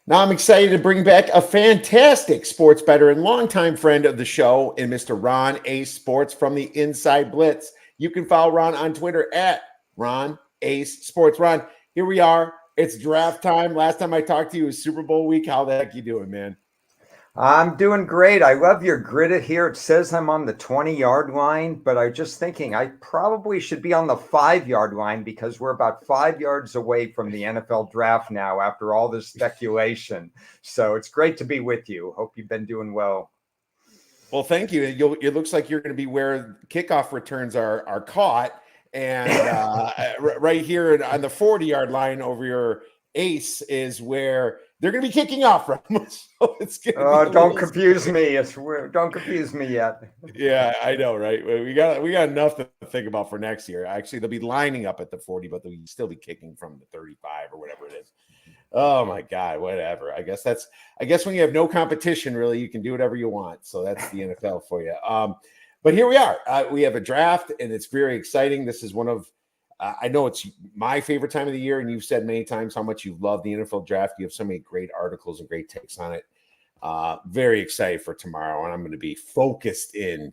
Now I'm excited to bring back a fantastic sports bettor and longtime friend of the show, and Mr. Ron Ace Sports from the Inside Blitz. You can follow Ron on Twitter at Ron Ace Sports. Ron, here we are. It's draft time. Last time I talked to you was Super Bowl week. How the heck you doing, man? I'm doing great. I love your grid here. It says I'm on the 20-yard line, but I was just thinking I probably should be on the 5-yard line because we're about 5 yards away from the NFL draft now after all this speculation. So it's great to be with you. Hope you've been doing well. Well, thank you. It looks like you're going to be where kickoff returns are caught. And right here on the 40-yard line over your ace is where they're going to be kicking off from. So it's going to be don't confuse me. Don't confuse me yet. Yeah, I know, right? We got enough to think about for next year. Actually, they'll be lining up at the 40, but they'll still be kicking from the 35 or whatever it is. Oh my God, whatever. I guess when you have no competition, really, you can do whatever you want. So that's the NFL for you. But here we are. We have a draft, and it's very exciting. This is one of I know it's my favorite time of the year, and you've said many times how much you love the NFL draft. You have so many great articles and great takes on it. Very excited for tomorrow, and I'm going to be focused in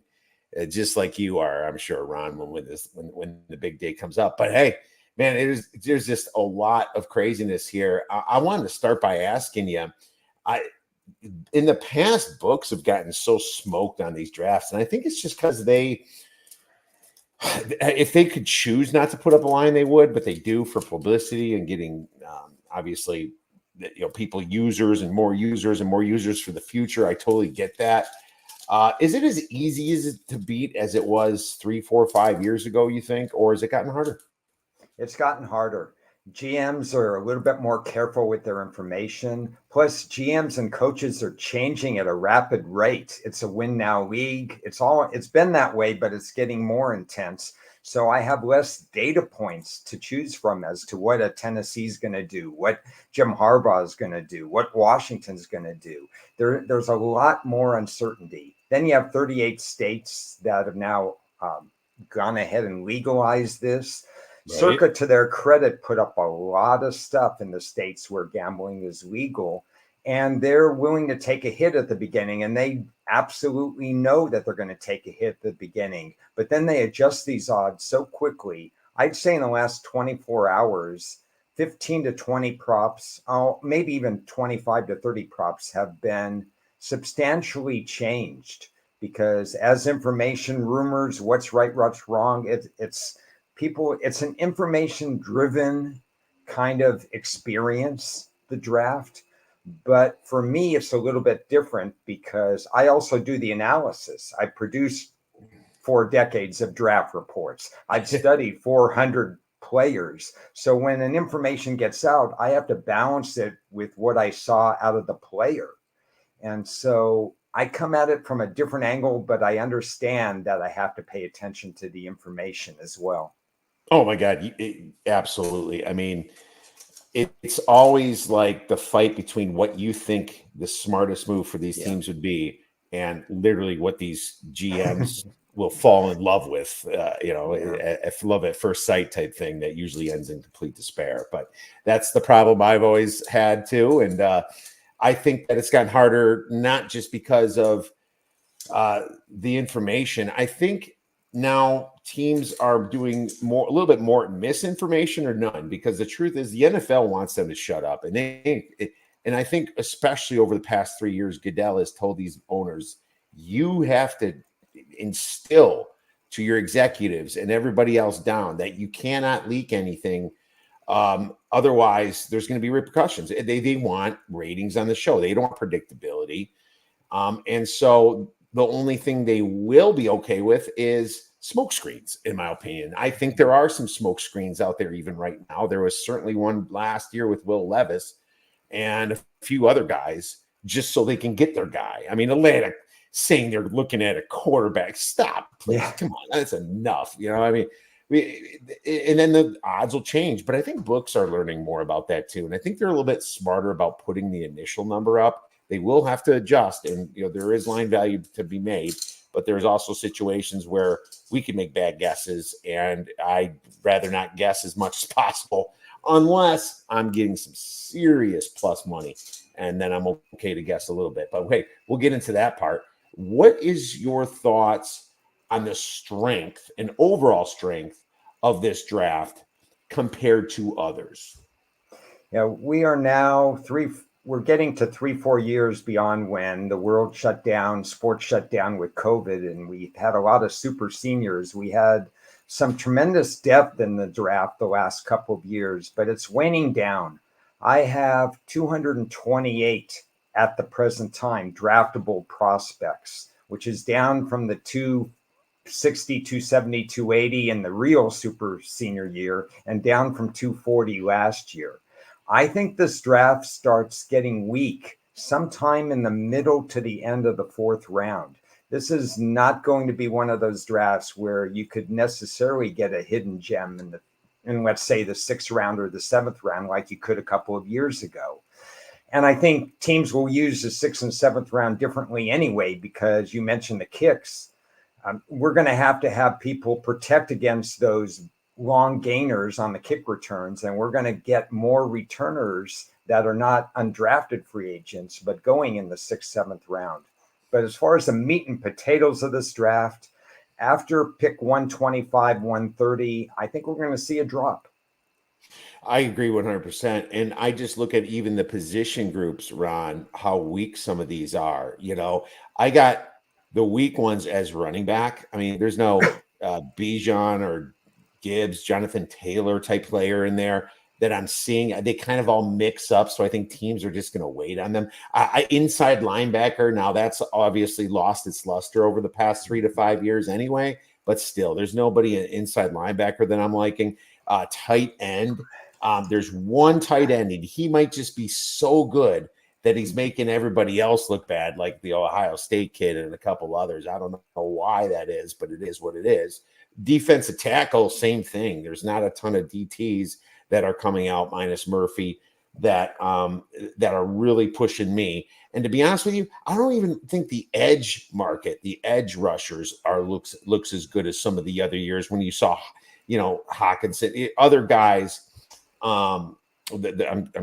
just like you are, I'm sure, Ron, when the big day comes up. But hey, man, there's just a lot of craziness here. I wanted to start by asking you, in the past, books have gotten so smoked on these drafts, and I think it's just because if they could choose not to put up a line, they would, but they do for publicity and getting obviously people users and more users for the future. I totally get that. Is it as easy as it to beat as it was 3, 4, 5 years ago, you think, or has it gotten harder? It's gotten harder. GMs are a little bit more careful with their information. Plus, GMs and coaches are changing at a rapid rate. It's a win now league. It's been that way, but it's getting more intense. So I have less data points to choose from as to what a Tennessee's going to do, what Jim Harbaugh is going to do, what Washington's going to do. There's a lot more uncertainty. Then you have 38 states that have now gone ahead and legalized this. Right. Circa, to their credit, put up a lot of stuff in the states where gambling is legal, and they're willing to take a hit at the beginning, and they absolutely know that they're going to take a hit at the beginning, but then they adjust these odds so quickly. I'd say in the last 24 hours, 15 to 20 props, maybe even 25 to 30 props have been substantially changed because as information, rumors, what's right, what's wrong, it's an information-driven kind of experience, the draft. But for me, it's a little bit different because I also do the analysis. I produce 4 decades of draft reports. I've studied 400 players. So when an information gets out, I have to balance it with what I saw out of the player. And so I come at it from a different angle, but I understand that I have to pay attention to the information as well. Oh my God, absolutely. I mean, it's always like the fight between what you think the smartest move for these teams would be and literally what these GMs will fall in love with, love at first sight type thing that usually ends in complete despair. But that's the problem I've always had too. And I think that it's gotten harder, not just because of the information. I think now teams are doing a little bit more misinformation or none, because the truth is the NFL wants them to shut up. And I think especially over the past 3 years, Goodell has told these owners, you have to instill to your executives and everybody else down that you cannot leak anything. Otherwise, there's going to be repercussions. They want ratings on the show. They don't want predictability. And so the only thing they will be okay with is smoke screens, in my opinion. I think there are some smoke screens out there even right now. There was certainly one last year with Will Levis and a few other guys just so they can get their guy. I mean, Atlanta saying they're looking at a quarterback. Stop, please. Yeah. Come on. That's enough. I mean, and then the odds will change. But I think books are learning more about that too. And I think they're a little bit smarter about putting the initial number up. They will have to adjust, and there is line value to be made, but there's also situations where we can make bad guesses, and I'd rather not guess as much as possible unless I'm getting some serious plus money, and then I'm okay to guess a little bit. But wait, we'll get into that part. What is your thoughts on the strength and overall strength of this draft compared to others? Yeah, we are now we're getting to 3, 4 years beyond when the world shut down, sports shut down with COVID, and we had a lot of super seniors. We had some tremendous depth in the draft the last couple of years, but it's waning down. I have 228 at the present time draftable prospects, which is down from the 260, 270, 280 in the real super senior year and down from 240 last year. I think this draft starts getting weak sometime in the middle to the end of the fourth round. This is not going to be one of those drafts where you could necessarily get a hidden gem in let's say the sixth round or the seventh round like you could a couple of years ago. And I think teams will use the sixth and seventh round differently anyway, because you mentioned the kicks. We're going to have people protect against those long gainers on the kick returns, and we're going to get more returners that are not undrafted free agents, but going in the sixth, seventh round. But as far as the meat and potatoes of this draft, after pick 125, 130, I think we're going to see a drop. I agree 100%. And I just look at even the position groups, Ron, how weak some of these are. I got the weak ones as running back. I mean, there's no Bijan or Gibbs, Jonathan Taylor type player in there that I'm seeing. They kind of all mix up. So I think teams are just going to wait on them. Inside linebacker, now that's obviously lost its luster over the past 3 to 5 years anyway. But still, there's nobody inside linebacker that I'm liking. Tight end. There's one tight end, and he might just be so good that he's making everybody else look bad, like the Ohio State kid and a couple others. I don't know why that is, but it is what it is. Defensive tackle, same thing. There's not a ton of DTs that are coming out, minus Murphy, that are really pushing me. And to be honest with you, I don't even think the edge market, the edge rushers, looks as good as some of the other years when you saw, Hawkinson, other guys. I'm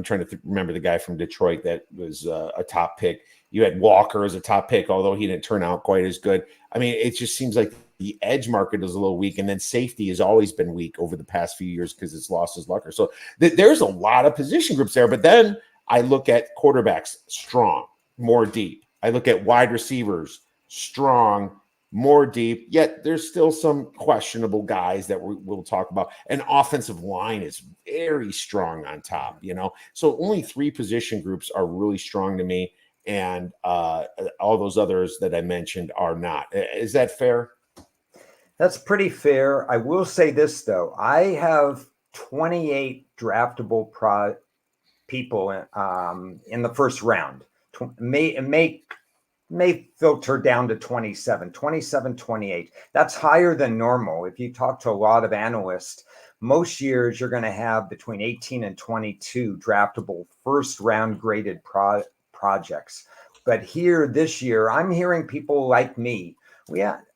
trying to remember the guy from Detroit that was a top pick. You had Walker as a top pick, although he didn't turn out quite as good. I mean, it just seems like the edge market is a little weak, and then safety has always been weak over the past few years because it's lost its lucker. So there's a lot of position groups there. But then I look at quarterbacks, strong, more deep. I look at wide receivers, strong, more deep, yet there's still some questionable guys that we'll talk about. And offensive line is very strong on top, So only 3 position groups are really strong to me, and all those others that I mentioned are not. Is that fair? That's pretty fair. I will say this, though. I have 28 draftable people in the first round. May filter down to 27, 28. That's higher than normal. If you talk to a lot of analysts, most years you're going to have between 18 and 22 draftable first round graded projects. But here this year, I'm hearing people like me.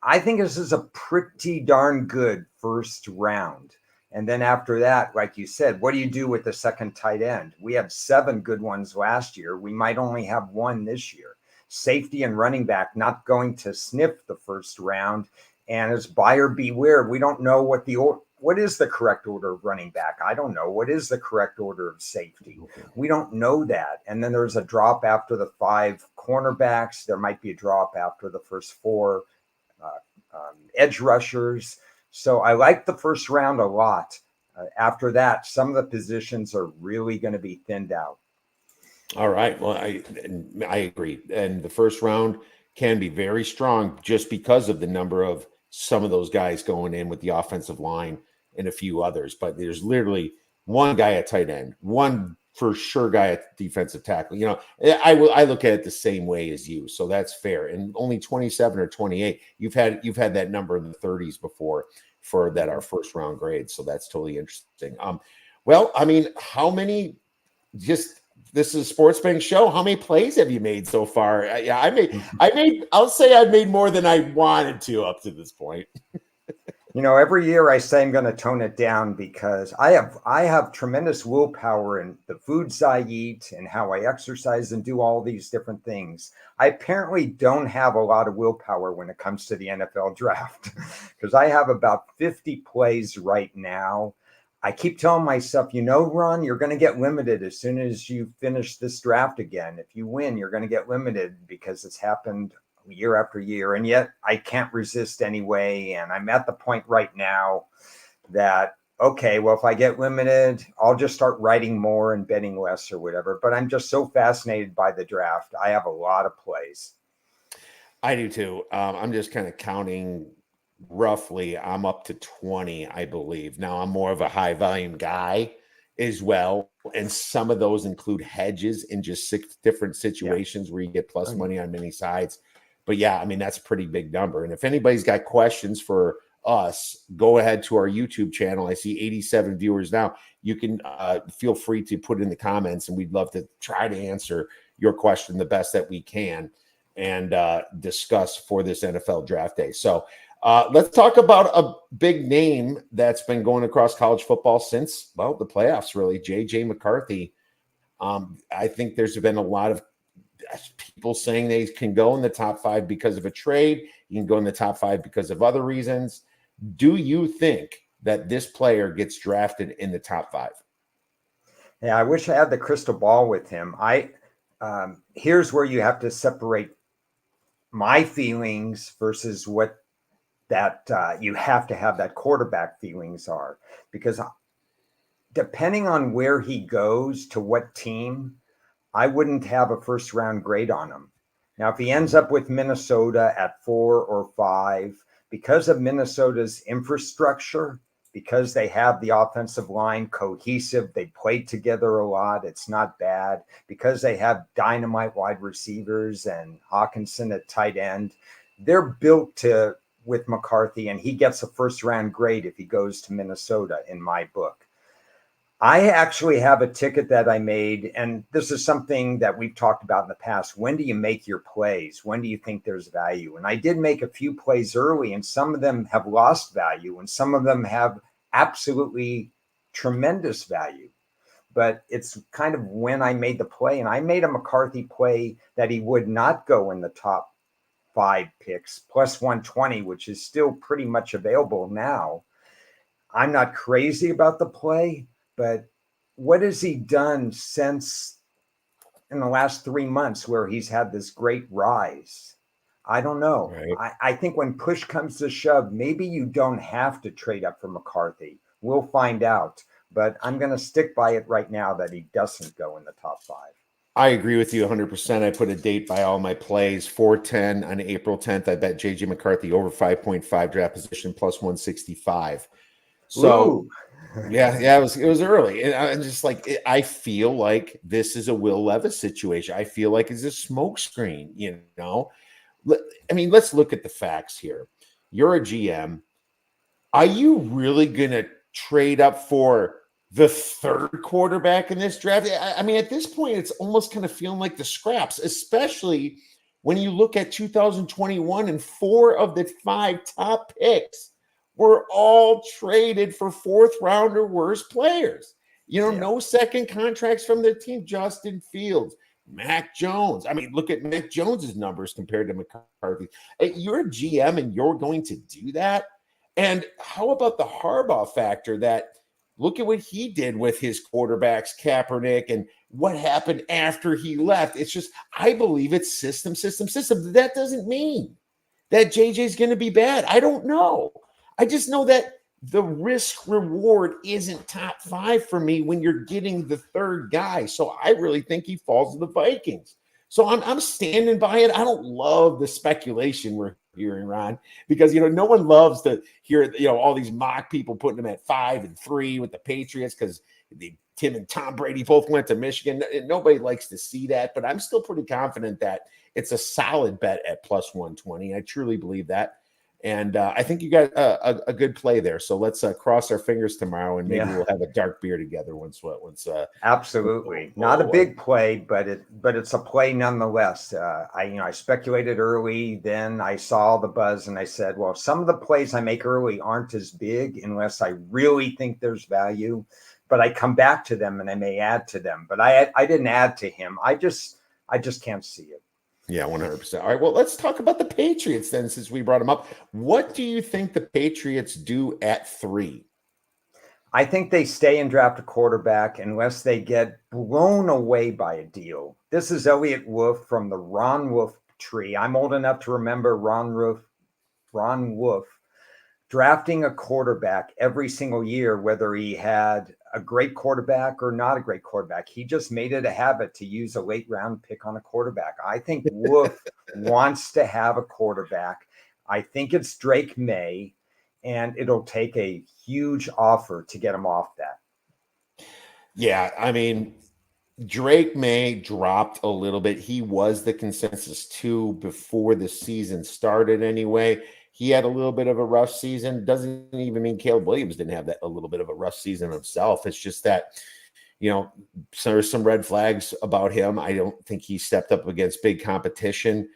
I think this is a pretty darn good first round. And then after that, like you said, what do you do with the second tight end? We had 7 good ones last year. We might only have 1 this year. Safety and running back not going to sniff the first round. And it's buyer beware. We don't know what is the correct order of running back. I don't know. What is the correct order of safety? We don't know that. And then there's a drop after the 5 cornerbacks. There might be a drop after the first 4 edge rushers. So I like the first round a lot. After that, some of the positions are really going to be thinned out. All right. Well, I agree. And the first round can be very strong just because of the number of some of those guys going in with the offensive line and a few others. But there's literally one guy at tight end, one for sure guy at defensive tackle. I look at it the same way as you. So that's fair. And only 27 or 28. You've had that number in the 30s before for that our first round grade. So that's totally interesting. Well, I mean, how many this is a sports betting show. How many plays have you made so far? I'll say I've made more than I wanted to up to this point. Every year I say I'm going to tone it down because I have tremendous willpower in the foods I eat and how I exercise and do all these different things. I apparently don't have a lot of willpower when it comes to the NFL draft because I have about 50 plays right now. I keep telling myself, Ron, you're going to get limited as soon as you finish this draft again. If you win, you're going to get limited because it's happened year after year. And yet I can't resist anyway. And I'm at the point right now that, okay, well, if I get limited, I'll just start writing more and betting less or whatever. But I'm just so fascinated by the draft. I have a lot of plays. I do too. I'm just kind of counting roughly. I'm up to 20, I believe. Now I'm more of a high volume guy as well. And some of those include hedges in just 6 different situations where you get plus money on many sides. But yeah, I mean, that's a pretty big number. And if anybody's got questions for us, go ahead to our YouTube channel. I see 87 viewers now. You can feel free to put in the comments, and we'd love to try to answer your question the best that we can and discuss for this NFL draft day. So let's talk about a big name that's been going across college football since, well, the playoffs, really. J.J. McCarthy. I think there's been a lot of people saying they can go in the top 5 because of a trade. You can go in the top 5 because of other reasons. Do you think that this player gets drafted in the top 5? Yeah, I wish I had the crystal ball with him. Here's where you have to separate my feelings versus what that you have to have that quarterback feelings are, because depending on where he goes to what team, I wouldn't have a first round grade on him. Now, if he ends up with Minnesota at 4 or 5, because of Minnesota's infrastructure, because they have the offensive line cohesive, they played together a lot, it's not bad. Because they have dynamite wide receivers and Hawkinson at tight end, they're built to with McCarthy, and he gets a first round grade if he goes to Minnesota, in my book. I actually have a ticket that I made, and this is something that we've talked about in the past. When do you make your plays? When do you think there's value? And I did make a few plays early, and some of them have lost value, and some of them have absolutely tremendous value. But it's kind of when I made the play, and I made a McCarthy play that he would not go in the top 5 picks, plus 120, which is still pretty much available now. I'm not crazy about the play, but what has he done since in the last 3 months where he's had this great rise? I don't know. Right. I think when push comes to shove, maybe you don't have to trade up for McCarthy. We'll find out. But I'm going to stick by it right now that he doesn't go in the top 5. I agree with you 100%. I put a date by all my plays. 410 on April 10th. I bet J.J. McCarthy over 5.5 draft position plus 165. So, yeah, it was early. And I'm just like, I feel like this is a Will Levis situation. I feel like it's a smoke screen, I mean, let's look at the facts here. You're a GM. Are you really going to trade up for the 3rd quarterback in this draft? I mean, at this point, it's almost kind of feeling like the scraps, especially when you look at 2021 and 4 of the 5 top picks were all traded for 4th round or worse players. No second contracts from their team. Justin Fields, Mac Jones. I mean, look at Mac Jones's numbers compared to McCarthy. You're a GM and you're going to do that. And how about the Harbaugh factor that look at what he did with his quarterbacks, Kaepernick, and what happened after he left. It's just, I believe it's system. That doesn't mean that JJ's going to be bad. I don't know. I just know that the risk reward isn't top 5 for me when you're getting the 3rd guy. So I really think he falls to the Vikings. So I'm standing by it. I don't love the speculation we're hearing, Ron, because no one loves to hear all these mock people putting them at 5 and 3 with the Patriots because Tim and Tom Brady both went to Michigan. Nobody likes to see that, but I'm still pretty confident that it's a solid bet at plus 120. I truly believe that. And I think you got a good play there. So let's cross our fingers tomorrow, and maybe Yeah. we'll have a dark beer together once Absolutely. Not a big play, but it's a play nonetheless. I speculated early, then I saw the buzz and I said, well, some of the plays I make early aren't as big unless I really think there's value, but I come back to them and I may add to them. But I didn't add to him. I just can't see it. Yeah, 100%. All right, well, let's talk about the Patriots then, since we brought them up. What do you think the Patriots do at 3? I think they stay and draft a quarterback unless they get blown away by a deal. This is Elliott Wolf from the Ron Wolf tree. I'm old enough to remember Ron Wolf drafting a quarterback every single year, whether he had a great quarterback or not a great quarterback. He just made it a habit to use a late round pick on a quarterback. I think Wolf wants to have a quarterback. I think it's Drake May, and it'll take a huge offer to get him off that. Yeah, I mean, Drake May dropped a little bit. He was the consensus too before the season started anyway. He had a little bit of a rough season. Doesn't even mean Caleb Williams didn't have that a little bit of a rough season himself. It's just that, so there's some red flags about him. I don't think he stepped up against big competition.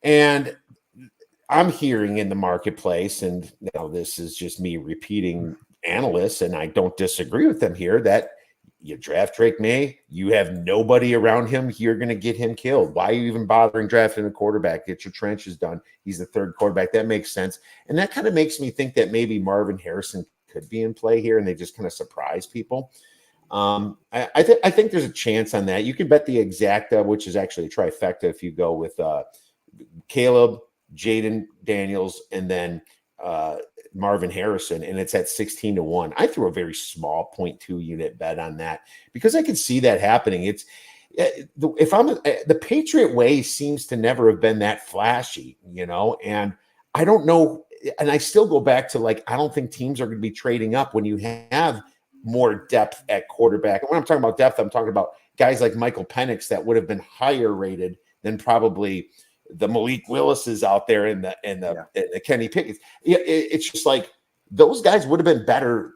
And I'm hearing in the marketplace, and this is just me repeating analysts, and I don't disagree with them here, that you draft Drake May, you have nobody around him, you're going to get him killed. Why are you even bothering drafting a quarterback? Get your trenches done. He's the third quarterback. That makes sense. And that kind of makes me think that maybe Marvin Harrison could be in play here, and they just kind of surprise people. I think there's a chance on that. You can bet the exacta, which is actually a trifecta, if you go with Caleb, Jaden Daniels, and then Marvin Harrison, and it's at 16-1. I threw a very small 0.2 unit bet on that because I could see that happening. It's the Patriot way seems to never have been that flashy, and I don't know. And I still go back to I don't think teams are going to be trading up when you have more depth at quarterback. And when I'm talking about depth, I'm talking about guys like Michael Penix that would have been higher rated than probably the Malik Willis's out there and the Kenny Pickett's. It's just those guys would have been better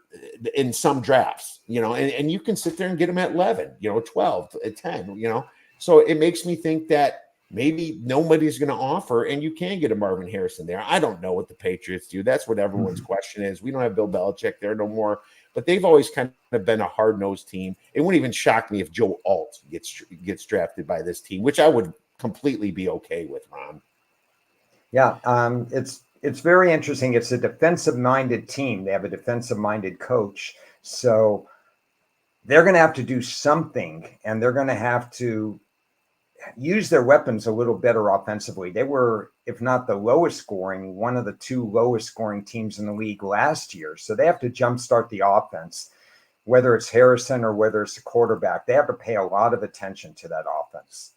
in some drafts, and you can sit there and get them at 11, 12, at 10, So it makes me think that maybe nobody's going to offer, and you can get a Marvin Harrison there. I don't know what the Patriots do. That's what everyone's question is. We don't have Bill Belichick there no more, but they've always kind of been a hard-nosed team. It wouldn't even shock me if Joe Alt gets drafted by this team, which I would completely be okay with, Ron. Yeah, it's very interesting. It's a defensive-minded team. They have a defensive-minded coach, so they're going to have to do something, and they're going to have to use their weapons a little better offensively. They were, if not the lowest scoring, one of the 2 lowest scoring teams in the league last year. So they have to jumpstart the offense, whether it's Harrison or whether it's the quarterback. They have to pay a lot of attention to that offense.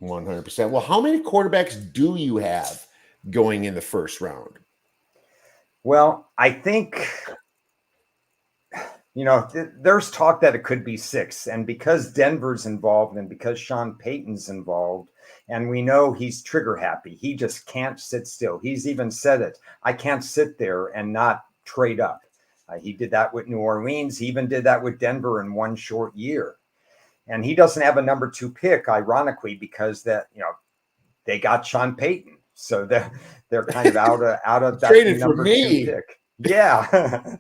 100%. Well, how many quarterbacks do you have going in the first round? Well, I think, there's talk that it could be 6. And because Denver's involved and because Sean Payton's involved, and we know he's trigger happy, he just can't sit still. He's even said it. I can't sit there and not trade up. He did that with New Orleans. He even did that with Denver in one short year. And he doesn't have a number 2 pick, ironically, because they got Sean Payton. So they're kind of out of that traded number for me. 2 pick. Yeah.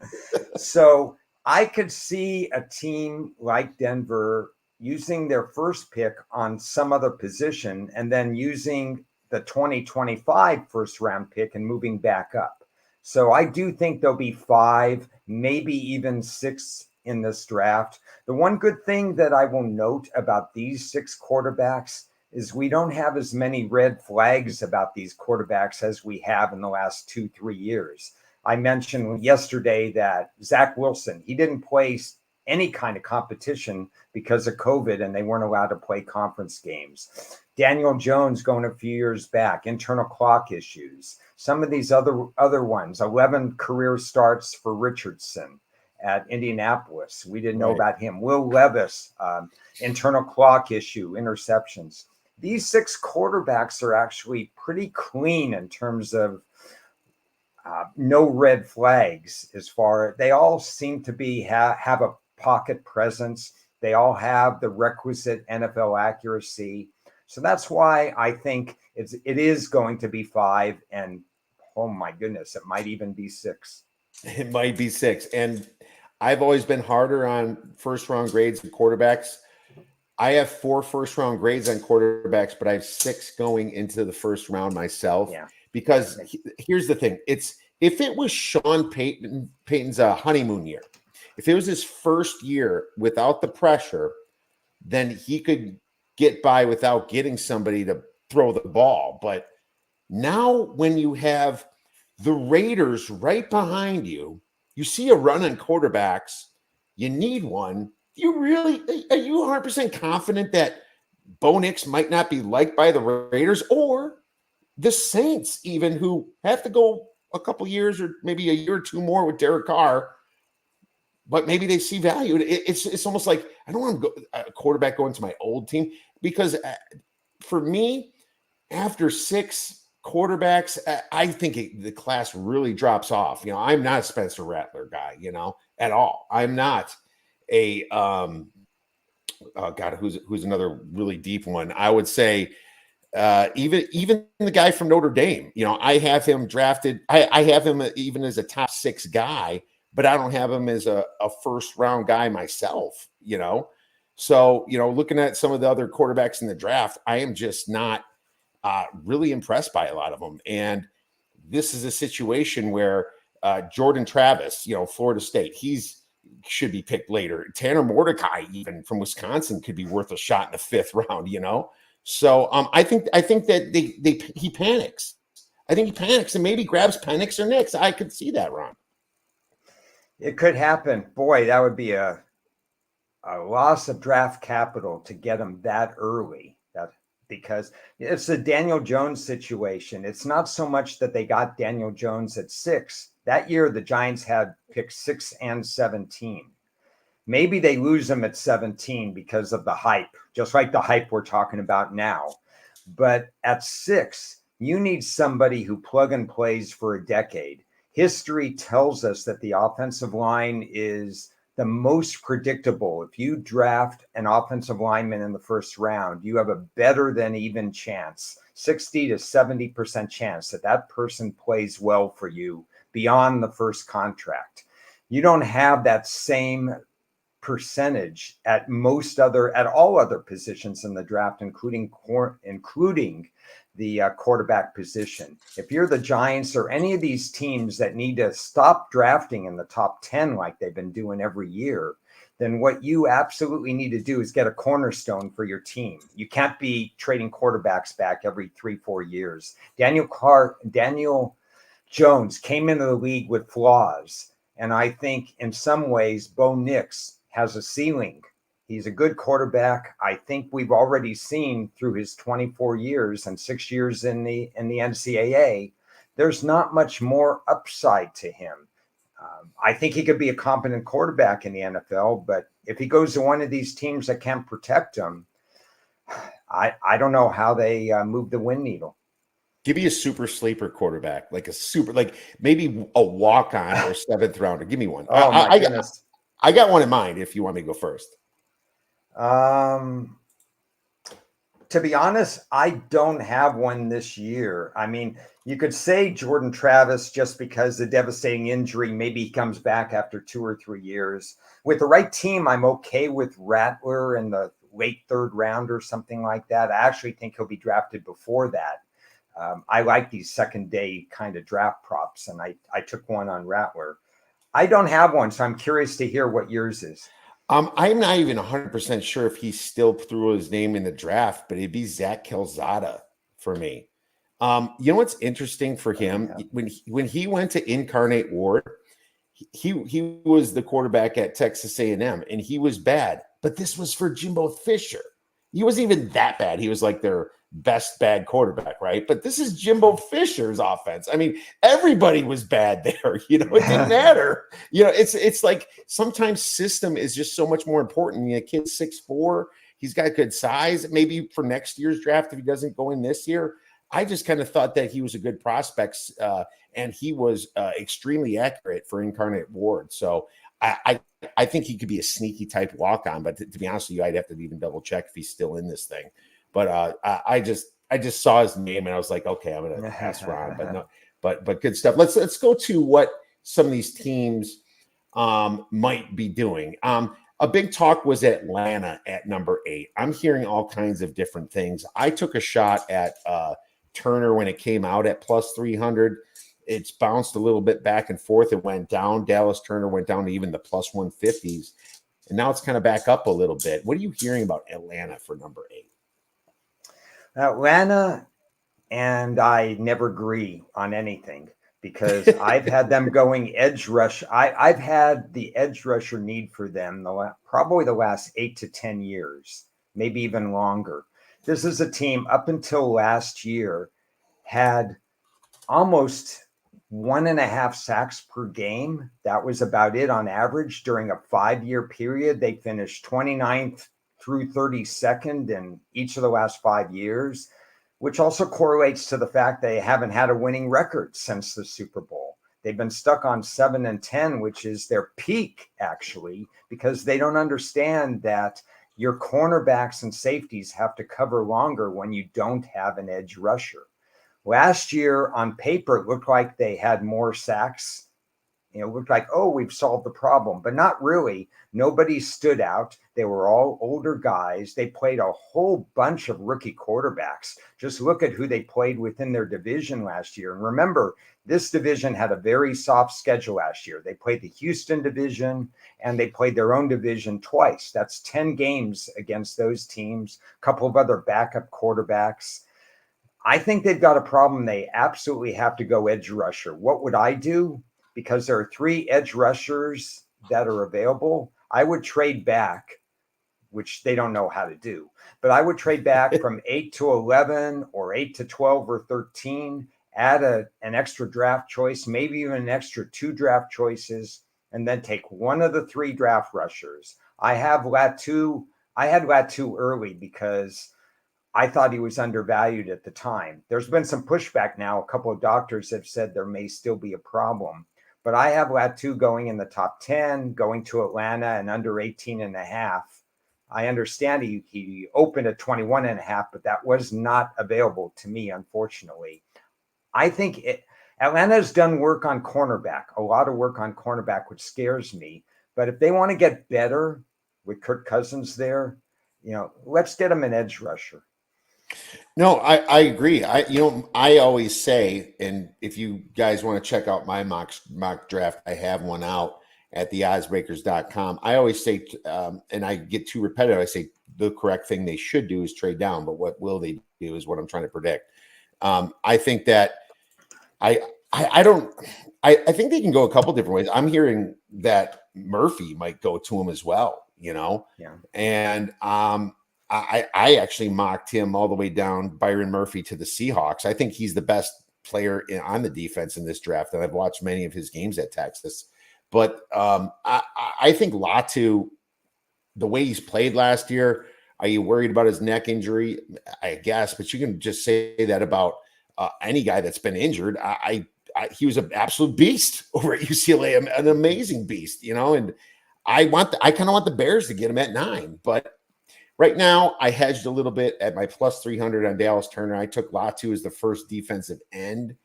So I could see a team like Denver using their first pick on some other position and then using the 2025 first round pick and moving back up. So I do think there'll be 5, maybe even 6 in this draft. The one good thing that I will note about these 6 quarterbacks is we don't have as many red flags about these quarterbacks as we have in the last 2-3 years. I mentioned yesterday that Zach Wilson, he didn't play any kind of competition because of COVID and they weren't allowed to play conference games. Daniel Jones going a few years back, internal clock issues. Some of these other ones, 11 career starts for Richardson at Indianapolis. We didn't know about him. Will Levis, internal clock issue, interceptions. These 6 quarterbacks are actually pretty clean in terms of No red flags as far. They all seem to be have a pocket presence. They all have the requisite NFL accuracy. So that's why I think it is going to be 5, and oh my goodness, it might even be 6. It might be 6. And I've always been harder on first round grades and quarterbacks. I have 4 first round grades on quarterbacks, but I have 6 going into the first round myself. Yeah. Because here's the thing: if it was Sean Payton's honeymoon year, if it was his first year without the pressure, then he could get by without getting somebody to throw the ball. But now, when you have the Raiders right behind you, you see a run on quarterbacks. You need one. Are you 100% confident that Bo Nix might not be liked by the Raiders or the Saints, even, who have to go a couple years or maybe a year or 2 more with Derek Carr, but maybe they see value? It's almost like I don't want to go a quarterback going to my old team, because for me, after 6 quarterbacks, I think the class really drops off. I'm not a Spencer Rattler guy, at all. I'm not a oh God, who's another really deep one? I would say even the guy from Notre Dame. I have him drafted. I have him even as a top 6 guy, but I don't have him as a first round guy myself. So looking at some of the other quarterbacks in the draft, I am just not really impressed by a lot of them. And this is a situation where Jordan Travis, Florida State, should be picked later. Tanner Mordecai, even from Wisconsin, could be worth a shot in the 5th round. So I think that he panics. I think he panics and maybe grabs Penix or Nix. I could see that, Ron. It could happen. Boy, that would be a loss of draft capital to get him that early. Because it's the Daniel Jones situation. It's not so much that they got Daniel Jones at 6. That year, the Giants had picked 6 and 17. Maybe they lose him at 17 because of the hype, just like the hype we're talking about now. But at 6, you need somebody who plug and plays for a decade. History tells us that the offensive line is the most predictable. If you draft an offensive lineman in the first round, you have a better than even chance, 60 to 70% chance that person plays well for you beyond the first contract. You don't have that same percentage at all other positions in the draft, including the quarterback position. If you're the Giants or any of these teams that need to stop drafting in the top 10 like they've been doing every year, then what you absolutely need to do is get a cornerstone for your team. You can't be trading quarterbacks back every 3-4 years. Daniel Jones came into the league with flaws, and I think in some ways Bo Nix has a ceiling. He's a good quarterback. I think we've already seen through his 24 years and 6 years in the NCAA, there's not much more upside to him. I think he could be a competent quarterback in the NFL, but if he goes to one of these teams that can't protect him, I don't know how they move the win needle. Give me a super sleeper quarterback, like maybe a walk-on or 7th rounder. Give me one. Oh, my goodness. I got one in mind if you want me to go first. To be honest, I don't have one this year. I mean, you could say Jordan Travis just because the devastating injury, maybe he comes back after 2 or 3 years. With the right team, I'm okay with Rattler in the late 3rd round or something like that. I actually think he'll be drafted before that. I like these second day kind of draft props, and I took one on Rattler. I don't have one, so I'm curious to hear what yours is. I'm not even 100% sure if he still threw his name in the draft, but it'd be Zach Calzada for me. You know what's interesting for him? When he went to Incarnate Ward, he was the quarterback at Texas A&M, and he was bad. But this was for Jimbo Fisher. He wasn't even that bad. He was like their best bad quarterback, right? But this is Jimbo Fisher's offense. I mean, everybody was bad there. It didn't matter. It's like sometimes system is just so much more important. Kid's 6'4", he's got good size. Maybe for next year's draft, if he doesn't go in this year, I just kind of thought that he was a good prospect, and he was extremely accurate for Incarnate Ward. So I think he could be a sneaky type walk on. But to be honest with you, I'd have to even double check if he's still in this thing. But I just saw his name and I was like, okay, I'm going to ask Ron. But no, but good stuff. Let's go to what some of these teams might be doing. A big talk was Atlanta at number 8. I'm hearing all kinds of different things. I took a shot at Turner when it came out at plus 300. It's bounced a little bit back and forth. It went down. Dallas Turner went down to even the plus 150s. And now it's kind of back up a little bit. What are you hearing about Atlanta for number 8? Atlanta and I never agree on anything because I've had them going edge rush. I've had the edge rusher need for them probably the last 8 to 10 years, maybe even longer. This is a team up until last year had almost 1.5 sacks per game. That was about it on average during a 5-year period. They finished 29th through 32nd in each of the last 5 years, which also correlates to the fact they haven't had a winning record since the Super Bowl. They've been stuck on 7-10, which is their peak, actually, because they don't understand that your cornerbacks and safeties have to cover longer when you don't have an edge rusher. Last year, on paper, it looked like they had more sacks. It looked like, oh, we've solved the problem, but not really. Nobody stood out. They were all older guys. They played a whole bunch of rookie quarterbacks. Just look at who they played within their division last year. And remember, this division had a very soft schedule last year. They played the Houston division and they played their own division twice. That's 10 games against those teams, a couple of other backup quarterbacks. I think they've got a problem. They absolutely have to go edge rusher. What would I do? Because there are 3 edge rushers that are available. I would trade back, which they don't know how to do, but I would trade back from 8 to 11 or 8 to 12 or 13, add an extra draft choice, maybe even an extra 2 draft choices, and then take one of the 3 draft rushers. I had Latu early because I thought he was undervalued at the time. There's been some pushback now. A couple of doctors have said there may still be a problem. But I have Latu going in the top 10, going to Atlanta and under 18.5. I understand he opened at 21.5, but that was not available to me, unfortunately. I think Atlanta has done work on cornerback, a lot of work on cornerback, which scares me. But if they want to get better with Kirk Cousins there, let's get him an edge rusher. No, I agree. I always say, and if you guys want to check out my mock draft, I have one out at theoddsbreakers.com. I always say, and I get too repetitive, I say the correct thing they should do is trade down, but what will they do is what I'm trying to predict. I think that I think they can go a couple different ways. I'm hearing that Murphy might go to him as well, Yeah. And I actually mocked him all the way down, Byron Murphy, to the Seahawks. I think he's the best player on the defense in this draft, and I've watched many of his games at Texas. But I think Latu, the way he's played last year, are you worried about his neck injury? I guess, but you can just say that about any guy that's been injured. He was an absolute beast over at UCLA, an amazing beast, and I kind of want the Bears to get him at 9, but right now, I hedged a little bit at my plus 300 on Dallas Turner. I took Latu as the first defensive end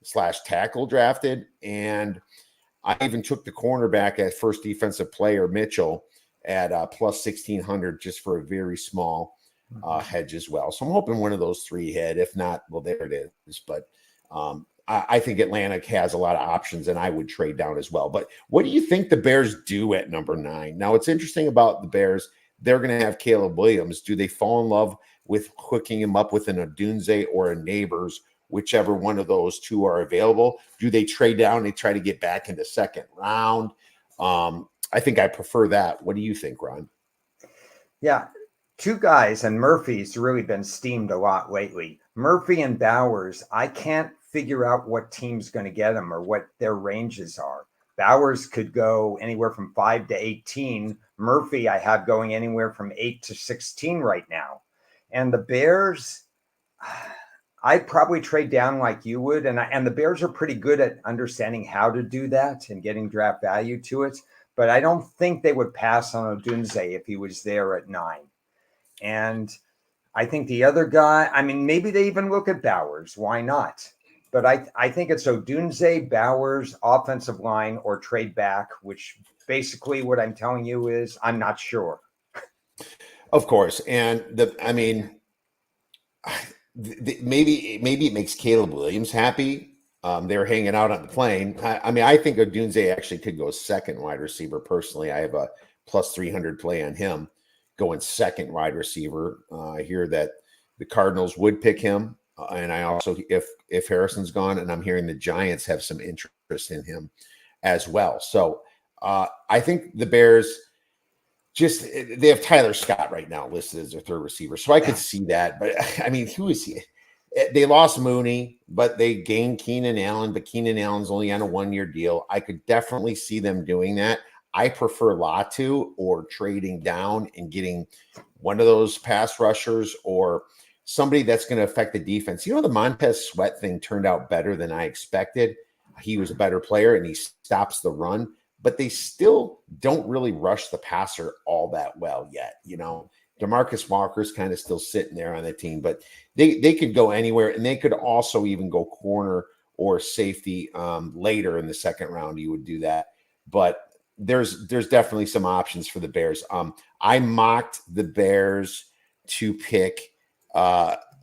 / tackle drafted. And I even took the cornerback as first defensive player, Mitchell, at plus 1,600 just for a very small hedge as well. So I'm hoping one of those 3 hit. If not, well, there it is. But I think Atlanta has a lot of options, and I would trade down as well. But what do you think the Bears do at number 9? Now, what's interesting about the Bears, they're going to have Caleb Williams. Do they fall in love with hooking him up with an Odunze or a Neighbors, whichever one of those 2 are available? Do they trade down and try to get back into second round? I think I prefer that. What do you think, Ron? Yeah, 2 guys, and Murphy's really been steamed a lot lately. Murphy and Bowers, I can't figure out what team's going to get them or what their ranges are. Bowers could go anywhere from 5 to 18. Murphy, I have going anywhere from 8 to 16 right now. And the Bears, I'd probably trade down like you would, and the Bears are pretty good at understanding how to do that and getting draft value to it. But I don't think they would pass on Odunze if he was there at 9. And I think the other guy, I mean, maybe they even look at Bowers. Why not? But I think it's Odunze, Bowers, offensive line, or trade back, which basically what I'm telling you is I'm not sure. Of course. And maybe it makes Caleb Williams happy. They're hanging out on the plane. I think Odunze actually could go second wide receiver. Personally, I have a plus 300 play on him going second wide receiver. I hear that the Cardinals would pick him, and I also, if Harrison's gone, and I'm hearing the Giants have some interest in him as well. So I think the Bears they have Tyler Scott right now listed as their third receiver, so I could see that. But I mean, who is he? They lost Mooney, but they gained Keenan Allen, but Keenan Allen's only on a 1-year deal. I could definitely see them doing that. I prefer Latu or trading down and getting one of those pass rushers or somebody that's going to affect the defense. The Montez Sweat thing turned out better than I expected. He was a better player and he stops the run, but they still don't really rush the passer all that well yet. DeMarcus Walker's kind of still sitting there on the team, but they could go anywhere, and they could also even go corner or safety later in the second round. You would do that, but there's definitely some options for the Bears. I mocked the Bears to pick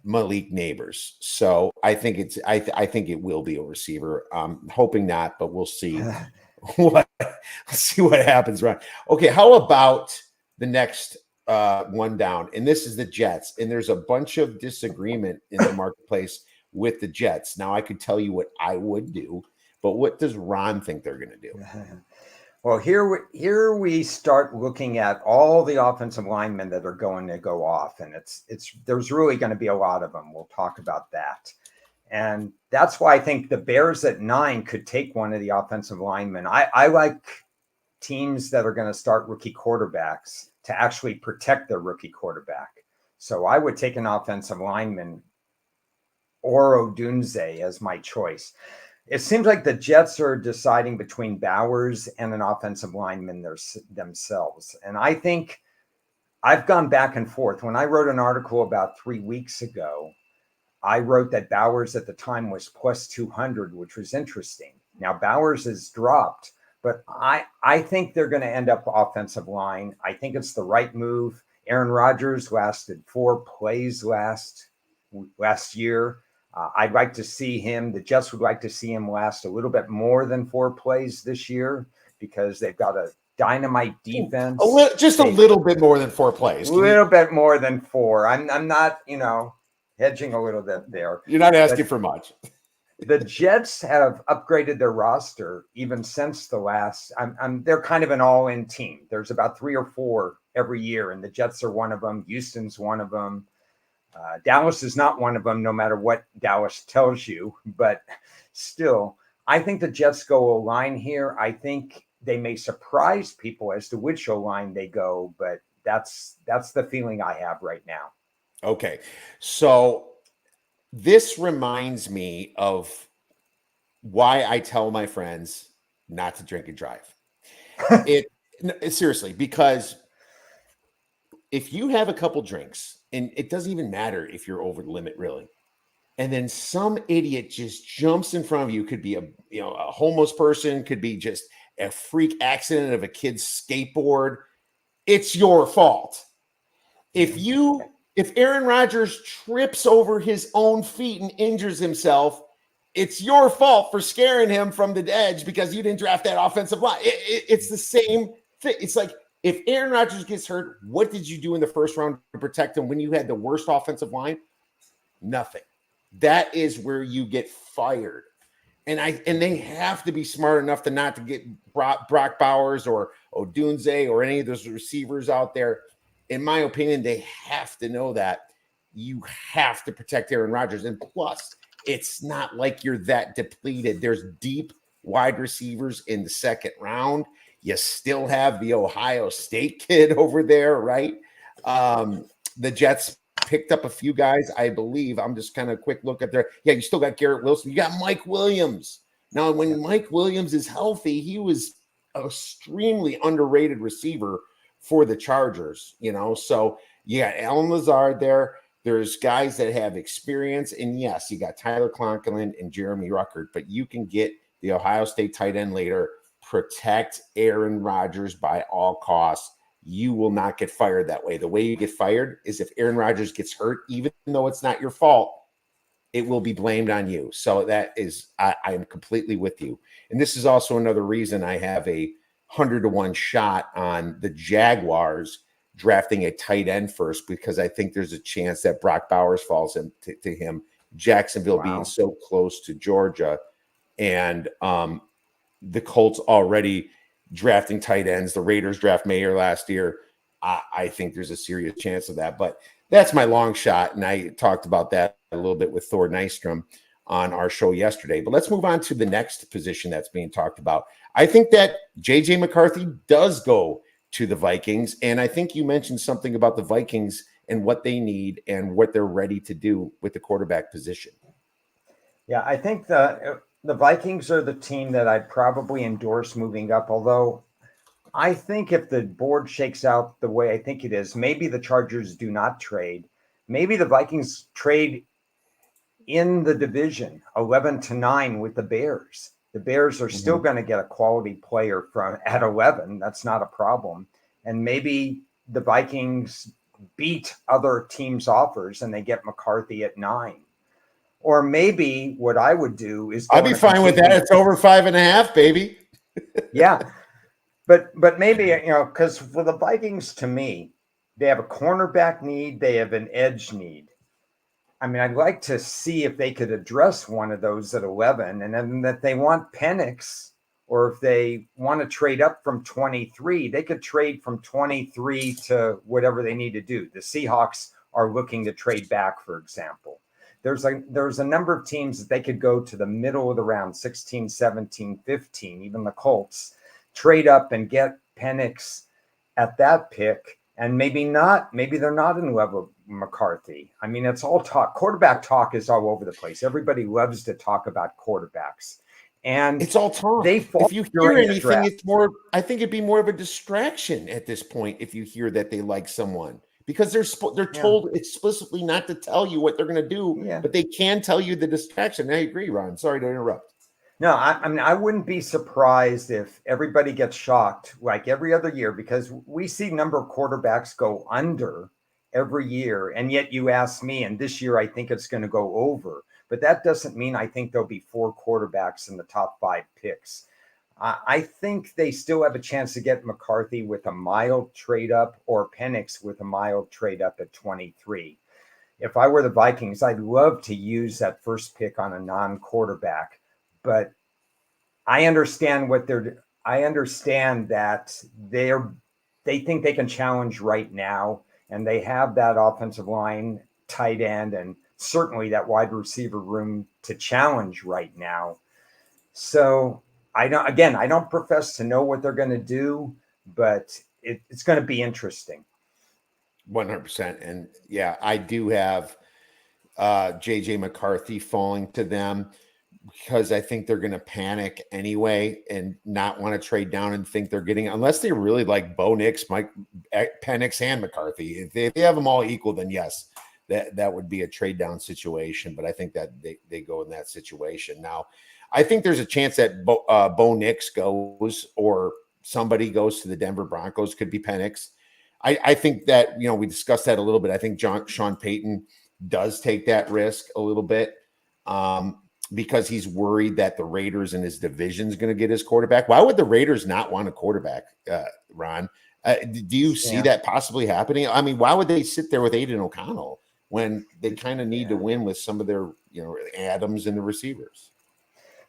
Malik Neighbors, so I think it will be a receiver. Hoping not, but we'll see. Let's see what happens. Right? Okay, how about the next one down? And this is the Jets, and there's a bunch of disagreement in the marketplace with the Jets. Now, I could tell you what I would do, but what does Ron think they're going to do? Well, here we start looking at all the offensive linemen that are going to go off, and there's really going to be a lot of them. We'll talk about that. And that's why I think the Bears at 9 could take one of the offensive linemen. I like teams that are going to start rookie quarterbacks to actually protect their rookie quarterback. So I would take an offensive lineman or Odunze as my choice. It seems like the Jets are deciding between Bowers and an offensive lineman themselves. And I think I've gone back and forth. When I wrote an article about 3 weeks ago, I wrote that Bowers at the time was plus 200, which was interesting. Now Bowers has dropped, but I think they're going to end up offensive line. I think it's the right move. Aaron Rodgers lasted 4 plays last year. I'd like to see him. The Jets would like to see him last a little bit more than 4 plays this year because they've got a dynamite defense. A little bit more than 4 plays. A little bit more than 4. I'm not, hedging a little bit there. You're not asking for much. The Jets have upgraded their roster even since the last. They're kind of an all-in team. There's about 3 or 4 every year, and the Jets are one of them. Houston's one of them. Dallas is not one of them, no matter what Dallas tells you. But still, I think the Jets go O-line here. I think they may surprise people as to which O-line they go, but that's the feeling I have right now. Okay, so this reminds me of why I tell my friends not to drink and drive. Seriously, because if you have a couple drinks, and it doesn't even matter if you're over the limit, really, and then some idiot just jumps in front of you, could be a homeless person, could be just a freak accident of a kid's skateboard, it's your fault. If Aaron Rodgers trips over his own feet and injures himself, it's your fault for scaring him from the edge because you didn't draft that offensive line. It's the same thing. It's like, if Aaron Rodgers gets hurt, what did you do in the first round to protect him when you had the worst offensive line? Nothing. That is where you get fired. And they have to be smart enough to not to get Brock Bowers or Odunze or any of those receivers out there. In my opinion, they have to know that you have to protect Aaron Rodgers. And plus, it's not like you're that depleted. There's deep wide receivers in the second round. You still have the Ohio State kid over there, right? The Jets picked up a few guys, I believe. I'm just kind of quick look at there. Yeah, you still got Garrett Wilson. You got Mike Williams. Now, when Mike Williams is healthy, he was an extremely underrated receiver for the Chargers, So you got Alan Lazard there. There's guys that have experience. And yes, you got Tyler Conklin and Jeremy Ruckert, but you can get the Ohio State tight end later. Protect Aaron Rodgers by all costs. You will not get fired that way. The way you get fired is if Aaron Rodgers gets hurt, even though it's not your fault, it will be blamed on you. So that is, I am completely with you. And this is also another reason I have a 100-1 shot on the Jaguars drafting a tight end first, because I think there's a chance that Brock Bowers falls to him. Jacksonville being so close to Georgia, and the Colts already drafting tight ends. The Raiders draft Mayer last year. I think there's a serious chance of that, but that's my long shot. And I talked about that a little bit with Thor Nystrom on our show yesterday. But let's move on to the next position that's being talked about. I think that J.J. McCarthy does go to the Vikings. And I think you mentioned something about the Vikings and what they need and what they're ready to do with the quarterback position. Yeah, I think the Vikings are the team that I'd probably endorse moving up, although I think if the board shakes out the way I think it is, maybe the Chargers do not trade. Maybe the Vikings trade in the division 11-9 with the Bears. The Bears are still going to get a quality player from at 11. That's not a problem. And maybe the Vikings beat other teams' offers and they get McCarthy at 9. Or maybe what I would do is I'd be fine with that. It's over 5.5, baby. Yeah. But maybe, because for the Vikings, to me, they have a cornerback need. They have an edge need. I mean, I'd like to see if they could address one of those at 11, and then that they want Penix, or if they want to trade up from 23, they could trade from 23 to whatever they need to do. The Seahawks are looking to trade back, for example. There's a number of teams that they could go to the middle of the round, 16, 17, 15, even the Colts, trade up and get Penix at that pick. And maybe they're not in love with McCarthy. I mean, it's all talk. Quarterback talk is all over the place. Everybody loves to talk about quarterbacks. And it's all talk. If you hear anything, it's more, I think it'd be more of a distraction at this point if you hear that they like someone, because they're told explicitly not to tell you what they're going to do, but they can tell you the distraction. I agree, Ron. Sorry to interrupt. No, I mean, I wouldn't be surprised if everybody gets shocked like every other year, because we see number of quarterbacks go under every year. And yet you ask me, and this year I think it's going to go over. But that doesn't mean I think there'll be 4 quarterbacks in the top 5 picks. I think they still have a chance to get McCarthy with a mild trade up, or Penix with a mild trade up at 23. If I were the Vikings, I'd love to use that first pick on a non-quarterback. But I understand I understand that they think they can challenge right now, and they have that offensive line, tight end, and certainly that wide receiver room to challenge right now. So I don't profess to know what they're going to do, but it's going to be interesting. 100%. And yeah, I do have JJ McCarthy falling to them, because I think they're going to panic anyway and not want to trade down and think they're getting, unless they really like Bo Nix, Mike Penix, and McCarthy. If they have them all equal, then yes, that would be a trade down situation. But I think that they go in that situation. Now, I think there's a chance that Bo Nix goes, or somebody goes to the Denver Broncos. Could be Penix. I think that, we discussed that a little bit. I think Sean Payton does take that risk a little bit. Because he's worried that the Raiders in his division is going to get his quarterback. Why would the Raiders not want a quarterback, Ron? Do you see that possibly happening? I mean, why would they sit there with Aiden O'Connell when they kind of need to win with some of their, Adams and the receivers?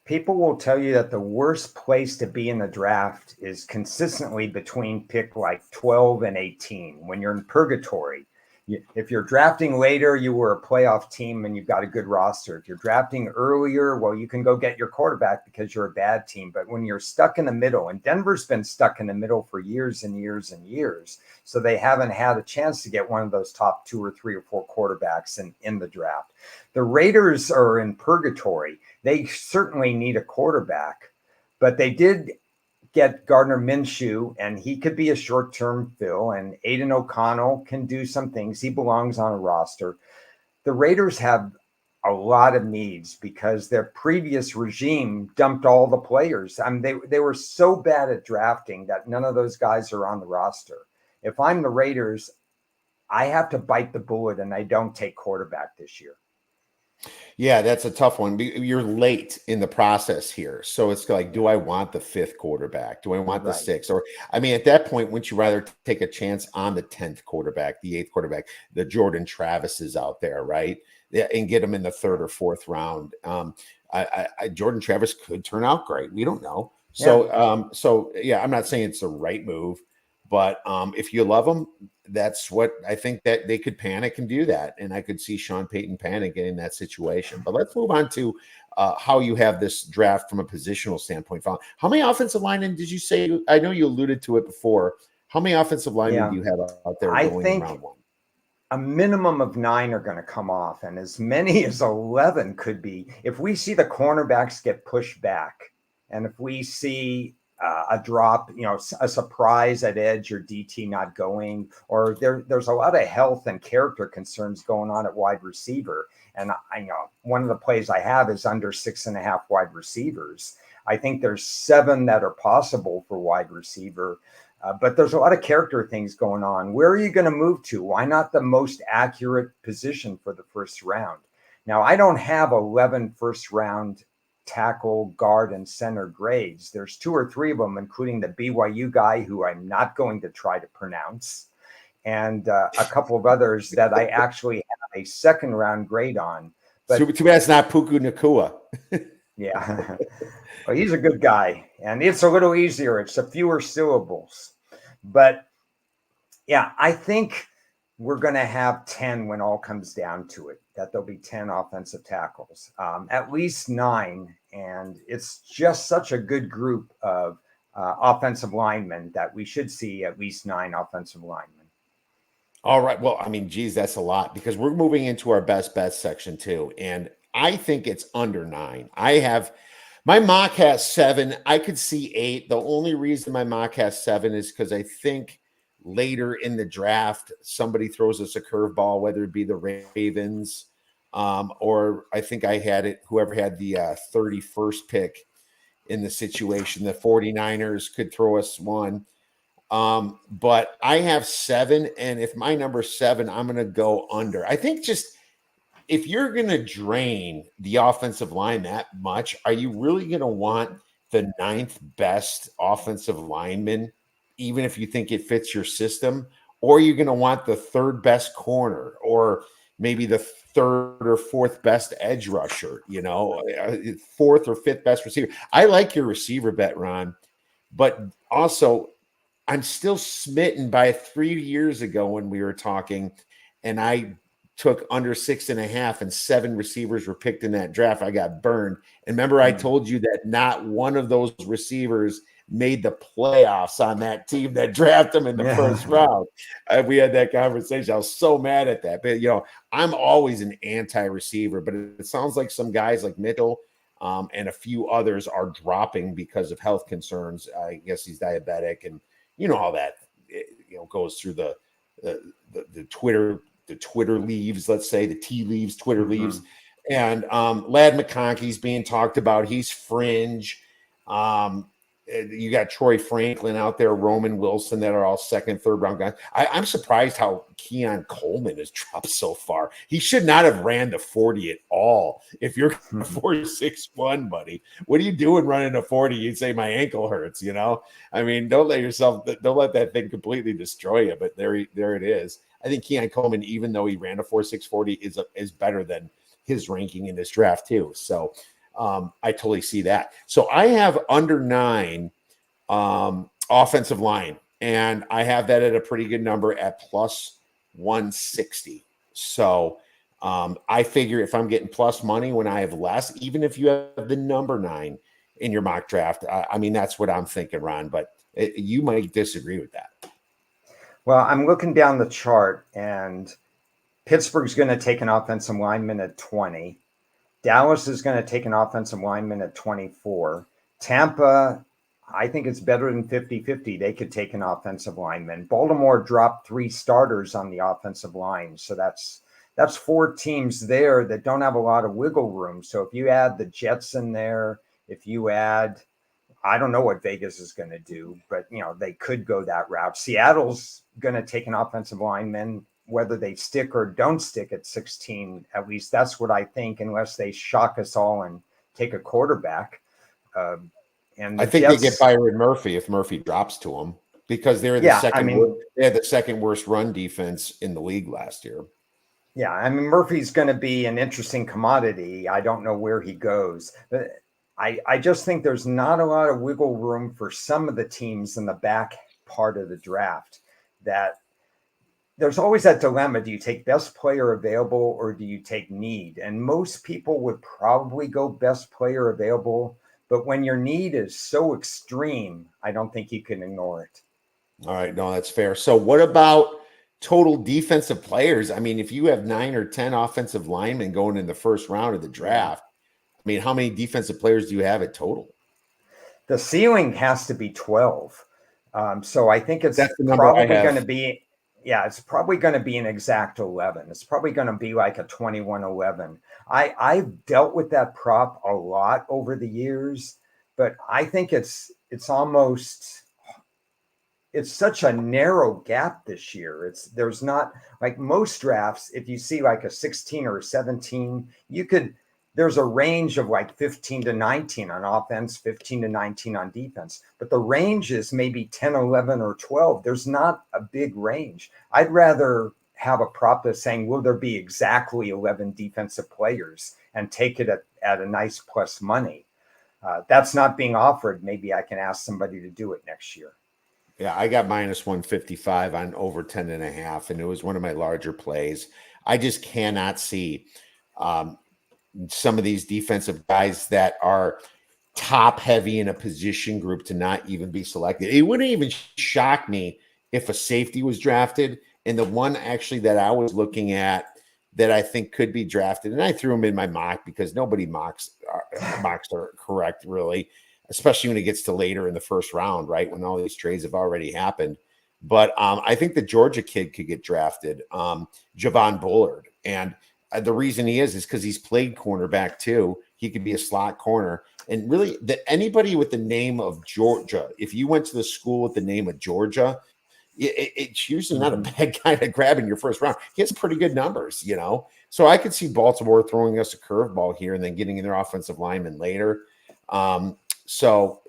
People will tell you that the worst place to be in the draft is consistently between pick like 12 and 18, when you're in purgatory. If you're drafting later, you were a playoff team and you've got a good roster. If you're drafting earlier, well, you can go get your quarterback because you're a bad team. But when you're stuck in the middle, and Denver's been stuck in the middle for years and years and years, so they haven't had a chance to get one of those top 2 or 3 or 4 quarterbacks in the draft. The Raiders are in purgatory. They certainly need a quarterback, but they did get Gardner Minshew, and he could be a short-term fill, and Aiden O'Connell can do some things. He belongs on a roster. The Raiders have a lot of needs because their previous regime dumped all the players. I mean, they were so bad at drafting that none of those guys are on the roster. If I'm the Raiders, I have to bite the bullet, and I don't take quarterback this year. Yeah, that's a tough one. You're late in the process here. So it's like, do I want the 5th quarterback? Do I want the 6th? Or, I mean, at that point, wouldn't you rather take a chance on the 10th quarterback, the 8th quarterback, the Jordan Travises out there, right? Yeah, and get them in the 3rd or 4th round. Jordan Travis could turn out great. We don't know. So, yeah, I'm not saying it's the right move, but if you love them, that's what I think, that they could panic and do that. And I could see Sean Payton panicking in that situation. But let's move on to how you have this draft from a positional standpoint. How many offensive linemen did you say? I know you alluded to it before. How many offensive linemen do you have out there going in round 1? A minimum of 9 are going to come off, and as many as 11 could be. If we see the cornerbacks get pushed back, and if we see a drop, a surprise at edge or DT not going, or there's a lot of health and character concerns going on at wide receiver. And I know one of the plays I have is under 6.5 wide receivers. I think there's 7 that are possible for wide receiver. But there's a lot of character things going on. Where are you going to move to? Why not the most accurate position for the first round? Now, I don't have 11 first round tackle, guard, and center grades. There's 2 or 3 of them, including the BYU guy who I'm not going to try to pronounce, and a couple of others that I actually have a 2nd round grade on. But too bad it's not Puku Nakua. Yeah. Well, he's a good guy, and it's a little easier. It's a fewer syllables. But yeah, I think we're going to have 10 when all comes down to it, that there'll be 10 offensive tackles, at least 9. And it's just such a good group of offensive linemen that we should see at least 9 offensive linemen. All right. Well, I mean, geez, that's a lot, because we're moving into our best bets section too. And I think it's under 9. My mock has 7. I could see 8. The only reason my mock has 7 is because I think later in the draft, somebody throws us a curveball, whether it be the Ravens, or I think I had it, whoever had the 31st pick in the situation, the 49ers could throw us one. But I have 7, and if my number's 7, I'm going to go under. I think just if you're going to drain the offensive line that much, are you really going to want the 9th best offensive lineman, even if you think it fits your system? Or are you going to want the 3rd best corner, or maybe the 3rd or 4th best edge rusher, 4th or 5th best receiver? I like your receiver bet, Ron, but also I'm still smitten by 3 years ago when we were talking, and I took under 6.5 and 7 receivers were picked in that draft. I got burned. And remember, I told you that not one of those receivers made the playoffs on that team that drafted them in the first round. We had that conversation. I was so mad at that. But, I'm always an anti-receiver, but it sounds like some guys like Mitchell and a few others are dropping because of health concerns. I guess he's diabetic, and you know how that goes through the Twitter leaves, let's say, the tea leaves, Twitter leaves. And Ladd McConkey's being talked about. He's fringe. You got Troy Franklin out there, Roman Wilson, that are all 2nd, 3rd round guys. I'm surprised how Keon Coleman has dropped so far. He should not have ran the 40 at all. If you're 4.61, buddy, what are you doing running a 40? You'd say my ankle hurts, I mean, don't let that thing completely destroy you. But there it is. I think Keon Coleman, even though he ran a 4.6 40, is better than his ranking in this draft too. So I totally see that. So I have under 9 offensive line, and I have that at a pretty good number at plus 160. So I figure if I'm getting plus money when I have less, even if you have the number 9 in your mock draft, I mean, that's what I'm thinking, Ron, but you might disagree with that. Well, I'm looking down the chart, and Pittsburgh's going to take an offensive lineman at 20. Dallas is going to take an offensive lineman at 24. Tampa, I think it's better than 50-50. They could take an offensive lineman. Baltimore dropped 3 starters on the offensive line. So that's 4 teams there that don't have a lot of wiggle room. So if you add the Jets in there, if you add, I don't know what Vegas is going to do, but they could go that route. Seattle's going to take an offensive lineman, whether they stick or don't stick at 16. At least that's what I think, unless they shock us all and take a quarterback. And I think Jets, they get Byron Murphy if Murphy drops to them, because they're the they had the second worst run defense in the league last year. Yeah, I mean, Murphy's going to be an interesting commodity. I don't know where he goes. But I just think there's not a lot of wiggle room for some of the teams in the back part of the draft. That there's always that dilemma. Do you take best player available or do you take need? And most people would probably go best player available. But when your need is so extreme, I don't think you can ignore it. All right. No, that's fair. So what about total defensive players? I mean, if you have 9 or 10 offensive linemen going in the first round of the draft, I mean, how many defensive players do you have at total? The ceiling has to be 12. So I think it's probably going to be, it's probably going to be an exact 11. It's probably going to be like a 21-11. I've dealt with that prop a lot over the years, but I think it's such a narrow gap this year. There's not, like most drafts, if you see like a 16 or a 17, there's a range of like 15 to 19 on offense, 15 to 19 on defense, but the range is maybe 10, 11, or 12. There's not a big range. I'd rather have a prop that's saying, will there be exactly 11 defensive players, and take it at a nice plus money. That's not being offered. Maybe I can ask somebody to do it next year. Yeah, I got minus 155 on over 10.5, and it was one of my larger plays. I just cannot see some of these defensive guys that are top heavy in a position group to not even be selected. It wouldn't even shock me if a safety was drafted. And the one actually that I was looking at that I think could be drafted, and I threw him in my mock because nobody mocks are correct, really, especially when it gets to later in the first round, right, when all these trades have already happened. But I think the Georgia kid could get drafted, Javon Bullard. And the reason he is because he's played cornerback too. He could be a slot corner. And really, anybody with the name of Georgia, if you went to the school with the name of Georgia, it's usually not a bad guy to grab in your first round. He has pretty good numbers, So I could see Baltimore throwing us a curveball here and then getting in their offensive lineman later. So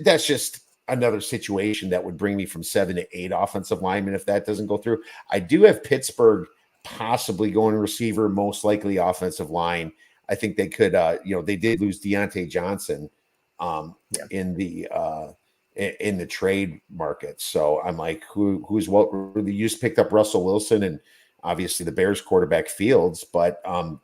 that's just another situation that would bring me from 7 to 8 offensive linemen if that doesn't go through. I do have Pittsburgh possibly going receiver, most likely offensive line. I think they could, they did lose Deontay Johnson in the trade market. So I'm like, who's what? They just picked up Russell Wilson and obviously the Bears quarterback Fields, but who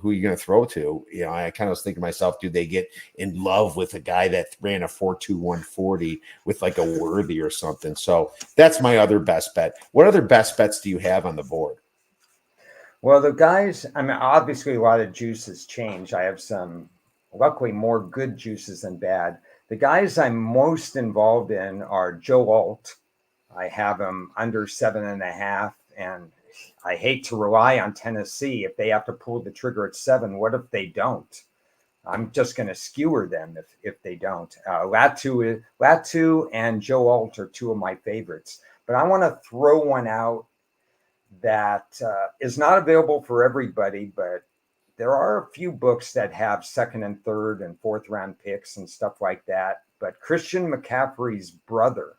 are you going to throw to? I kind of was thinking to myself, do they get in love with a guy that ran a 4.2 140 with like a Worthy or something? So that's my other best bet. What other best bets do you have on the board? Well, the guys, I mean, obviously a lot of juices change. I have luckily more good juices than bad. The guys I'm most involved in are Joe Alt. I have him under 7.5, and I hate to rely on Tennessee. If they have to pull the trigger at 7, what if they don't? I'm just going to skewer them if they don't. Latu and Joe Alt are 2 of my favorites. But I want to throw one out that is not available for everybody, but there are a few books that have 2nd and 3rd and 4th round picks and stuff like that. But Christian McCaffrey's brother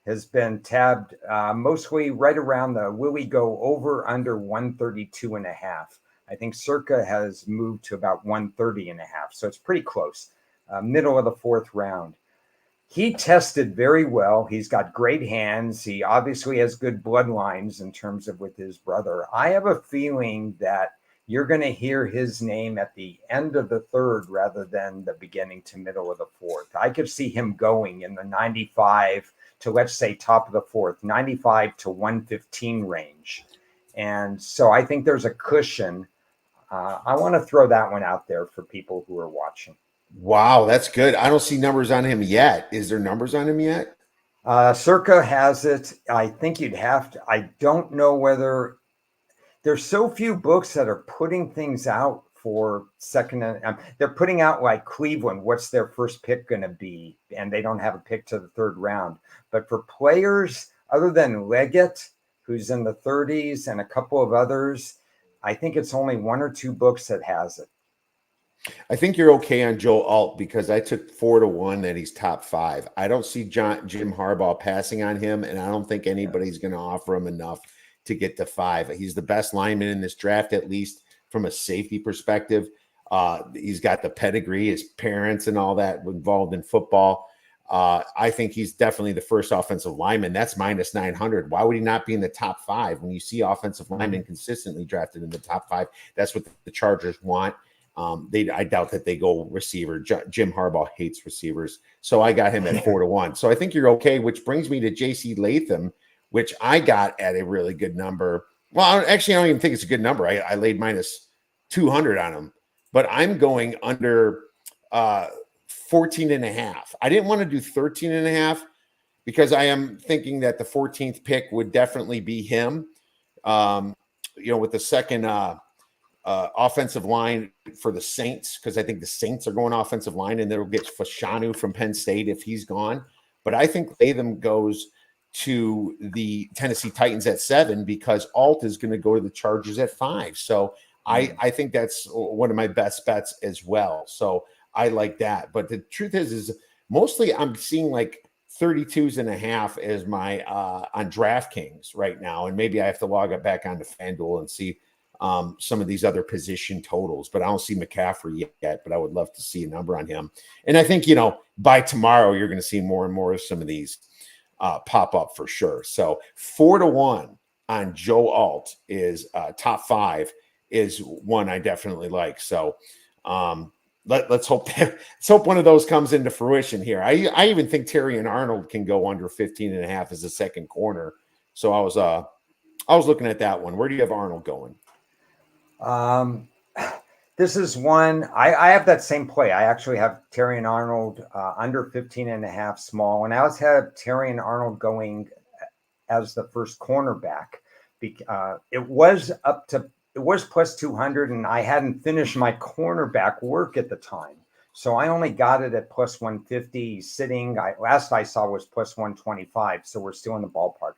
has been tabbed mostly right around the will we go over under 132.5. I think Circa has moved to about 130.5. So it's pretty close, middle of the 4th round. He tested very well. He's got great hands. He obviously has good bloodlines in terms of with his brother. I have a feeling that you're going to hear his name at the end of the third rather than the beginning to middle of the fourth. I could see him going in the 95 to, let's say, top of the fourth, 95 to 115 range. And so I think there's a cushion. I want to throw that one out there for people who are watching. Wow, that's good. I don't see numbers on him yet. Is there numbers on him yet? Circa has it. I think you'd have to. I don't know whether there's so few books that are putting things out for second. They're putting out like Cleveland. What's their first pick going to be? And they don't have a pick to the third round. But for players other than Leggett, who's in the 30s, and a couple of others, I think it's only one or two books that has it. I think you're okay on Joe Alt because I took 4-1 that he's top 5. I don't see Jim Harbaugh passing on him, and I don't think anybody's going to offer him enough to get to 5. He's the best lineman in this draft, at least from a safety perspective. He's got the pedigree, his parents and all that involved in football. I think he's definitely the first offensive lineman. That's minus 900. Why would he not be in the top 5 when you see offensive linemen consistently drafted in the top 5? That's what the Chargers want. I doubt that they go receiver. Jim Harbaugh hates receivers. So I got him at 4-1. So I think you're okay, which brings me to JC Latham, which I got at a really good number. Well, actually, I don't even think it's a good number. I laid minus 200 on him, but I'm going under 14.5. I didn't want to do 13.5 because I am thinking that the 14th pick would definitely be him. With the second offensive line for the Saints, because I think the Saints are going offensive line, and they'll get Fashanu from Penn State if he's gone. But I think Latham goes to the Tennessee Titans at 7 because Alt is going to go to the Chargers at 5. So I think that's one of my best bets as well. So I like that. But the truth is mostly I'm seeing like 32.5 as my on DraftKings right now. And maybe I have to log it back onto FanDuel and see some of these other position totals, but I don't see McCaffrey yet, but I would love to see a number on him. And I think, by tomorrow, you're going to see more and more of some of these pop up for sure. So 4-1 on Joe Alt is top 5 is one I definitely like. So let's hope one of those comes into fruition here. I even think Terry and Arnold can go under 15.5 as a second corner. So I was looking at that one. Where do you have Arnold going? This is one I have that same play. I actually have Terry and Arnold under 15.5 small, and I also have Terry and Arnold going as the first cornerback. It was plus 200, and I hadn't finished my cornerback work at the time, so I only got it at plus 150 sitting. Last I saw was plus 125, so we're still in the ballpark.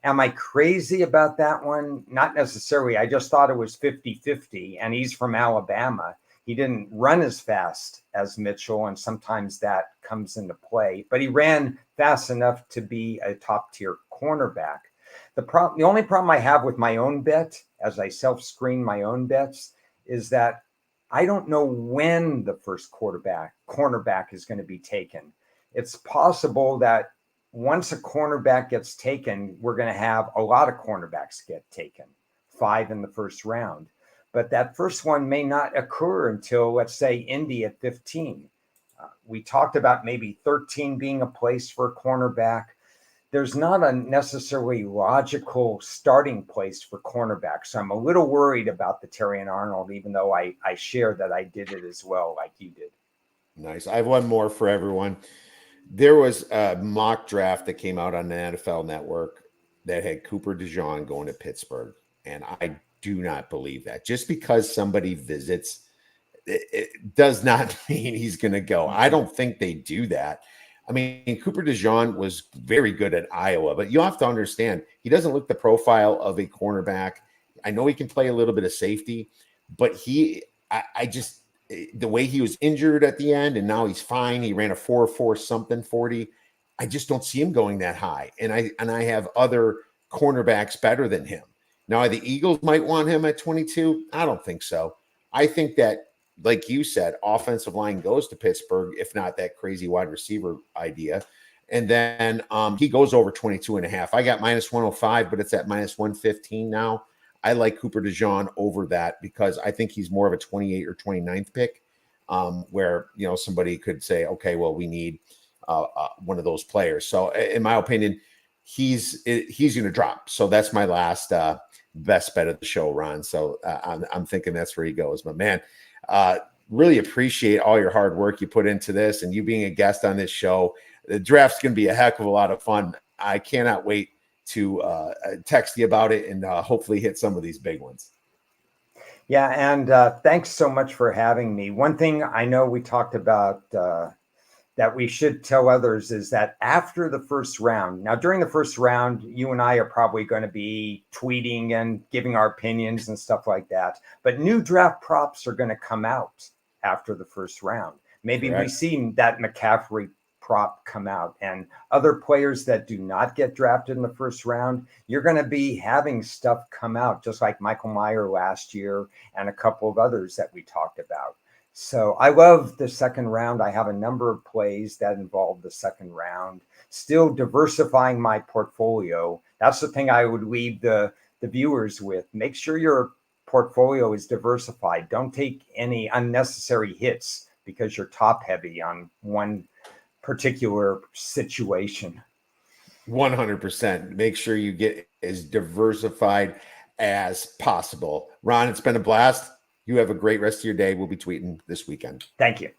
Am I crazy about that one? Not necessarily. I just thought it was 50-50, and he's from Alabama. He didn't run as fast as Mitchell, and sometimes that comes into play, but he ran fast enough to be a top-tier cornerback. The only problem I have with my own bet, as I self-screen my own bets, is that I don't know when the first cornerback is going to be taken. It's possible that once a cornerback gets taken, we're going to have a lot of cornerbacks get taken, 5 in the first round. But that first one may not occur until, let's say, Indy at 15. We talked about maybe 13 being a place for a cornerback. There's not a necessarily logical starting place for cornerbacks. So I'm a little worried about the Terry and Arnold, even though I share that I did it as well, like you did. Nice. I have one more for everyone. There was a mock draft that came out on the NFL Network that had Cooper DeJean going to Pittsburgh. And I do not believe that. Just because somebody visits, it does not mean he's going to go. I don't think they do that. I mean, Cooper DeJean was very good at Iowa, but you have to understand, he doesn't look the profile of a cornerback. I know he can play a little bit of safety, but I just, the way he was injured at the end and now he's fine. He ran a 4.4 something 40. I just don't see him going that high. And I have other cornerbacks better than him. Now, the Eagles might want him at 22. I don't think so. I think that like you said, offensive line goes to Pittsburgh, if not that crazy wide receiver idea. And then he goes over 22.5. I got -105, but it's at -115 now. I like Cooper DeJean over that because I think he's more of a 28 or 29th pick, where, you know, somebody could say, okay, well, we need one of those players. So in my opinion, he's going to drop. So that's my last best bet of the show, Ron. So I'm thinking that's where he goes. But man, really appreciate all your hard work you put into this and you being a guest on this show. The draft's going to be a heck of a lot of fun. I cannot wait to text you about it and hopefully hit some of these big ones. Yeah, and thanks so much for having me. One thing I know we talked about that we should tell others is that after the first round, now during the first round, you and I are probably going to be tweeting and giving our opinions and stuff like that. But new draft props are going to come out after the first round. Maybe Correct. we see that McCaffrey prop come out, and other players that do not get drafted in the first round, you're going to be having stuff come out, just like Michael Meyer last year and a couple of others that we talked about. So I love the second round. I have a number of plays that involve the second round, still diversifying my portfolio. That's the thing I would leave the viewers with. Make sure your portfolio is diversified. Don't take any unnecessary hits because you're top heavy on one particular situation. 100%. Make sure you get as diversified as possible. Ron, it's been a blast. You have a great rest of your day. We'll be tweeting this weekend. Thank you.